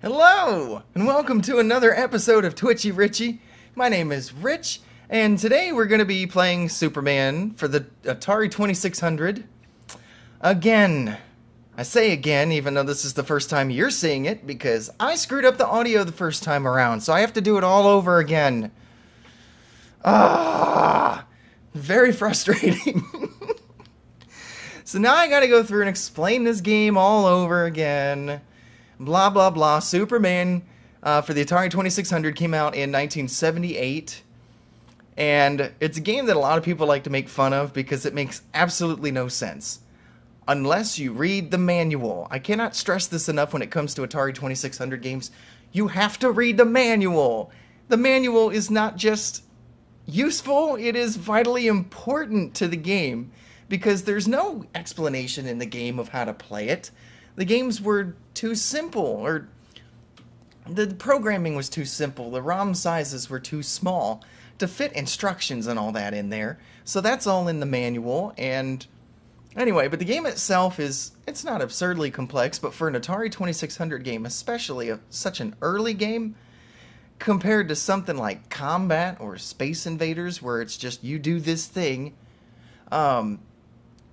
Hello, and welcome to another episode of Twitchy Richy. My name is Rich, and today we're going to be playing Superman for the Atari 2600. Again. I say again, even though this is the first time you're seeing it, because I screwed up the audio the first time around, so I have to do it all over again. Very frustrating. So now I gotta go through and explain this game all over again. Blah, blah, blah. Superman for the Atari 2600 came out in 1978. And it's a game that a lot of people like to make fun of because it makes absolutely no sense. Unless you read the manual. I cannot stress this enough when it comes to Atari 2600 games. You have to read the manual. The manual is not just useful, it is vitally important to the game. Because there's no explanation in the game of how to play it. The games were too simple, or the programming was too simple. The ROM sizes were too small to fit instructions and all that in there. So that's all in the manual, and anyway, but the game itself it's not absurdly complex, but for an Atari 2600 game, especially such an early game, compared to something like Combat or Space Invaders, where it's just you do this thing,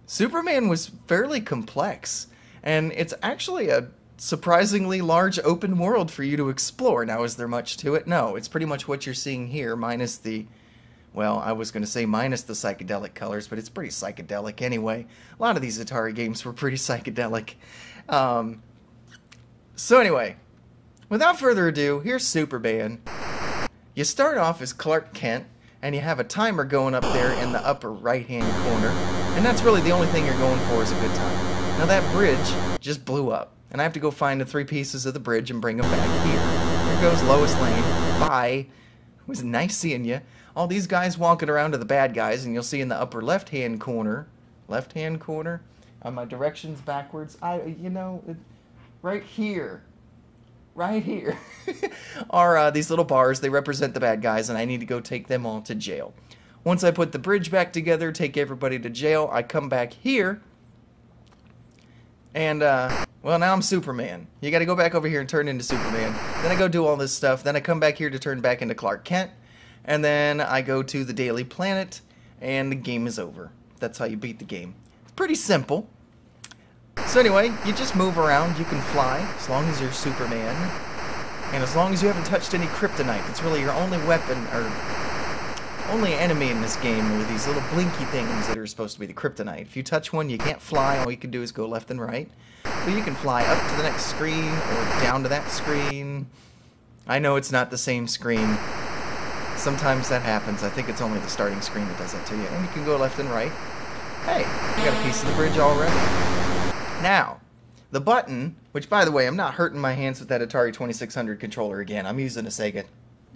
Superman was fairly complex, and it's actually a surprisingly large open world for you to explore. Now, is there much to it? No, it's pretty much what you're seeing here, minus the, well, I was going to say minus the psychedelic colors, but it's pretty psychedelic anyway. A lot of these Atari games were pretty psychedelic. So anyway, without further ado, here's Superman. You start off as Clark Kent, and you have a timer going up there in the upper right-hand corner. And that's really the only thing you're going for is a good time. Now that bridge just blew up, and I have to go find the 3 pieces of the bridge and bring them back here. Here goes Lois Lane. Bye. It was nice seeing you. All these guys walking around to the bad guys, and you'll see in the upper left-hand corner, on my directions backwards, right here, are these little bars. They represent the bad guys, and I need to go take them all to jail. Once I put the bridge back together, take everybody to jail, I come back here, and, well, now I'm Superman. You gotta go back over here and turn into Superman. Then I go do all this stuff, then I come back here to turn back into Clark Kent, and then I go to the Daily Planet, and the game is over. That's how you beat the game. It's pretty simple. So anyway, you just move around, you can fly, as long as you're Superman, and as long as you haven't touched any kryptonite. It's really your only weapon, or only enemy in this game are these little blinky things that are supposed to be the kryptonite. If you touch one, you can't fly, all you can do is go left and right. But you can fly up to the next screen, or down to that screen. I know it's not the same screen. Sometimes that happens. I think it's only the starting screen that does that to you. And you can go left and right. Hey, you got a piece of the bridge already. Now, the button, which by the way, I'm not hurting my hands with that Atari 2600 controller again. I'm using a Sega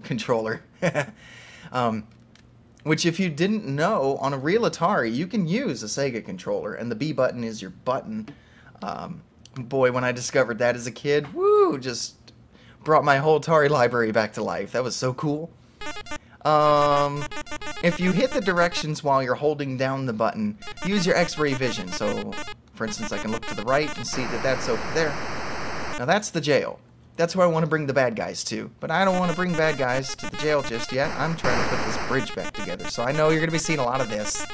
controller. Which, if you didn't know, on a real Atari, you can use a Sega controller, and the B button is your button. Boy, when I discovered that as a kid, woo, just brought my whole Atari library back to life. That was so cool. If you hit the directions while you're holding down the button, use your X-ray vision. So, for instance, I can look to the right and see that that's over there. Now that's the jail. That's where I want to bring the bad guys to. But I don't want to bring bad guys to the jail just yet. I'm trying to put this bridge back together. So I know you're going to be seeing a lot of this.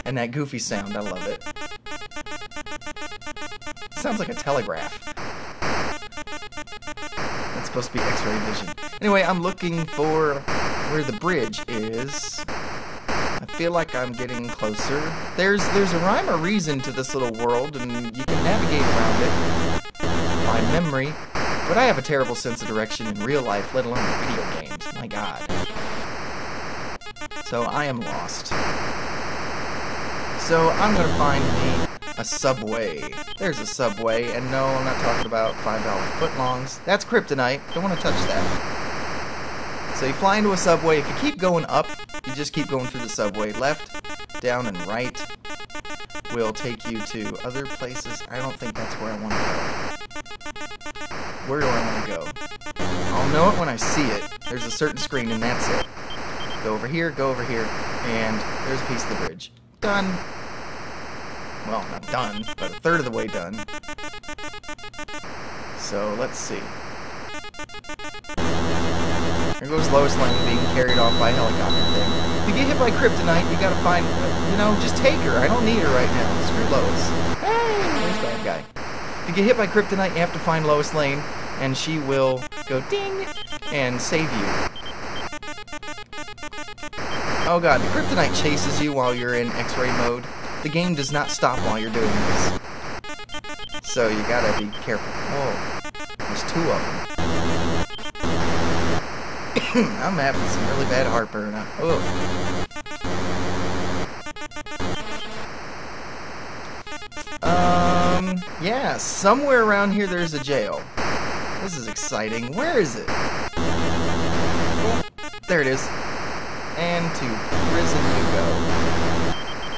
And that goofy sound. I love it. Sounds like a telegraph. That's supposed to be X-ray vision. Anyway, I'm looking for where the bridge is. I feel like I'm getting closer. There's a rhyme or reason to this little world, and you can navigate around it by memory. But I have a terrible sense of direction in real life, let alone in video games. My God. So I am lost. So I'm going to find me a subway. There's a subway, and no, I'm not talking about $5 footlongs. That's kryptonite. Don't want to touch that. So you fly into a subway. If you keep going up, you just keep going through the subway. Left, down, and right will take you to other places. I don't think that's where I want to go. Where do I want to go? I'll know it when I see it. There's a certain screen, and that's it. Go over here, and there's a piece of the bridge. Done. Well, not done, but a third of the way done. So, let's see. There goes Lois Lane being carried off by a helicopter thing. If you get hit by kryptonite, you gotta find, you know, just take her. I don't need her right now. Screw Lois. Hey, there's bad guy. If you get hit by kryptonite, you have to find Lois Lane, and she will go ding and save you. Oh god, the kryptonite chases you while you're in X-ray mode. The game does not stop while you're doing this. So you gotta be careful. Whoa, there's two of them. I'm having some really bad heartburn. Oh. Yeah, somewhere around here there's a jail. This is exciting. Where is it? Oh, there it is. And to prison you go.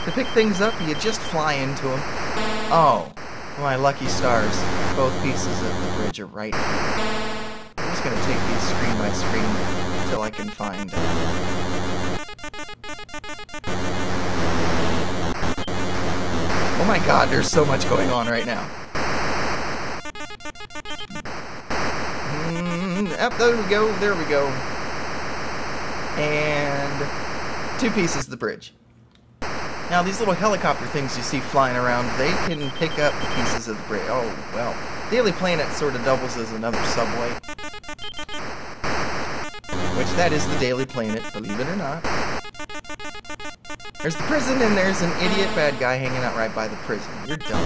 To pick things up, you just fly into them. Oh, my lucky stars. Both pieces of the bridge are right here. I'm just gonna take these screen by screen until I can find Oh my god, there's so much going on right now. Yep, there we go, there we go. And two pieces of the bridge. Now, these little helicopter things you see flying around, they can pick up the pieces of the bridge. Oh, well. Daily Planet sort of doubles as another subway. Which, that is the Daily Planet, believe it or not. There's the prison, and there's an idiot bad guy hanging out right by the prison. You're dumb.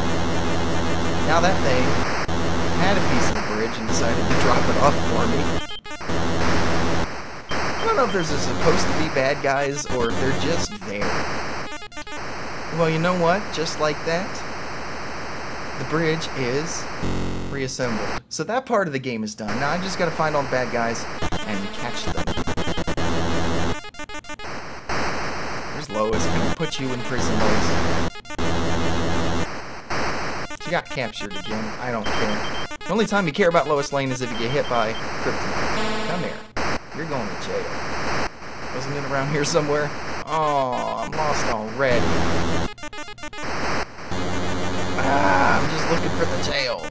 Now that thing had a piece of the bridge and decided to drop it off for me. I don't know if there's supposed to be bad guys, or if they're just there. Well, you know what? Just like that, the bridge is reassembled. So that part of the game is done. Now I just gotta find all the bad guys and catch them. There's Lois. Can I put you in prison, Lois? She got captured again. I don't care. The only time you care about Lois Lane is if you get hit by kryptonite. Come here. You're going to jail. Wasn't it around here somewhere? Oh, I'm lost already. I'm just looking for the jail.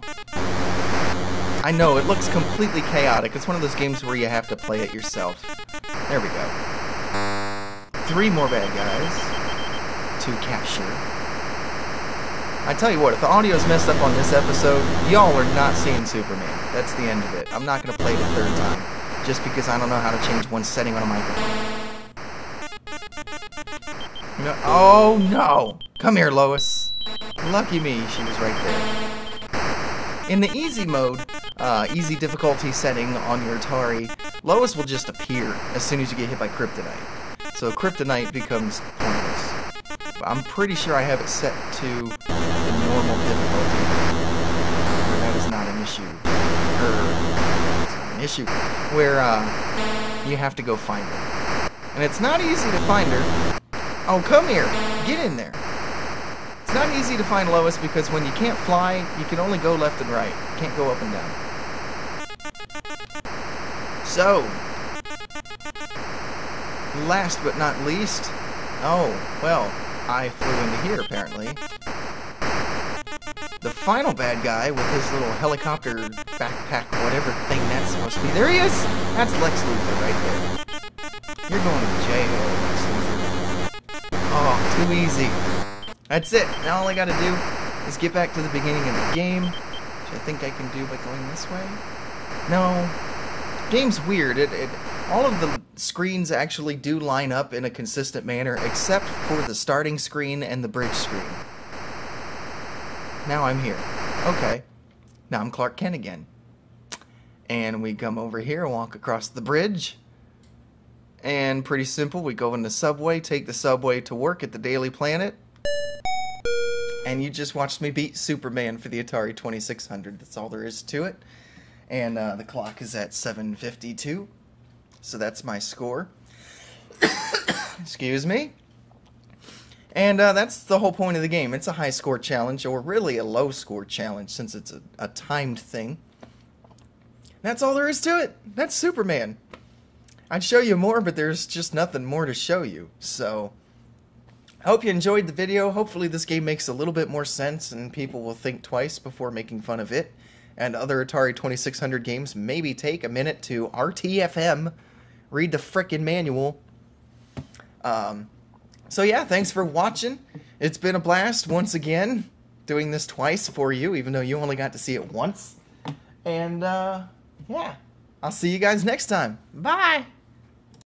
I know, it looks completely chaotic. It's one of those games where you have to play it yourself. There we go. 3 more bad guys to capture. I tell you what, if the audio's messed up on this episode, y'all are not seeing Superman. That's the end of it. I'm not going to play it a 3rd time, just because I don't know how to change one setting on a microphone. No, oh no! Come here, Lois. Lucky me, she was right there. In the easy mode, easy difficulty setting on your Atari, Lois will just appear as soon as you get hit by kryptonite. So kryptonite becomes pointless. But I'm pretty sure I have it set to the normal difficulty. Where that is not an issue. It's not an issue. Where you have to go find her. And it's not easy to find her. Oh, come here. Get in there. It's not easy to find Lois because when you can't fly, you can only go left and right. You can't go up and down. So, last but not least, oh, well, I flew into here apparently. The final bad guy with his little helicopter backpack, whatever thing that's supposed to be. There he is! That's Lex Luthor right there. You're going to jail, Lex Luthor. Oh, too easy. That's it. Now all I gotta do is get back to the beginning of the game, which I think I can do by going this way. No. Game's weird. All of the screens actually do line up in a consistent manner, except for the starting screen and the bridge screen. Now I'm here. Okay. Now I'm Clark Kent again. And we come over here and walk across the bridge. And pretty simple, we go in the subway, take the subway to work at the Daily Planet. And you just watched me beat Superman for the Atari 2600. That's all there is to it. And the clock is at 7:52. So that's my score. Excuse me. And that's the whole point of the game. It's a high score challenge, or really a low score challenge, since it's a timed thing. That's all there is to it. That's Superman. I'd show you more, but there's just nothing more to show you. So, I hope you enjoyed the video. Hopefully this game makes a little bit more sense and people will think twice before making fun of it. and other Atari 2600 games, maybe take a minute to RTFM, read the frickin' manual. So yeah, thanks for watching. It's been a blast once again, doing this twice for you, even though you only got to see it once. And, yeah, I'll see you guys next time. Bye!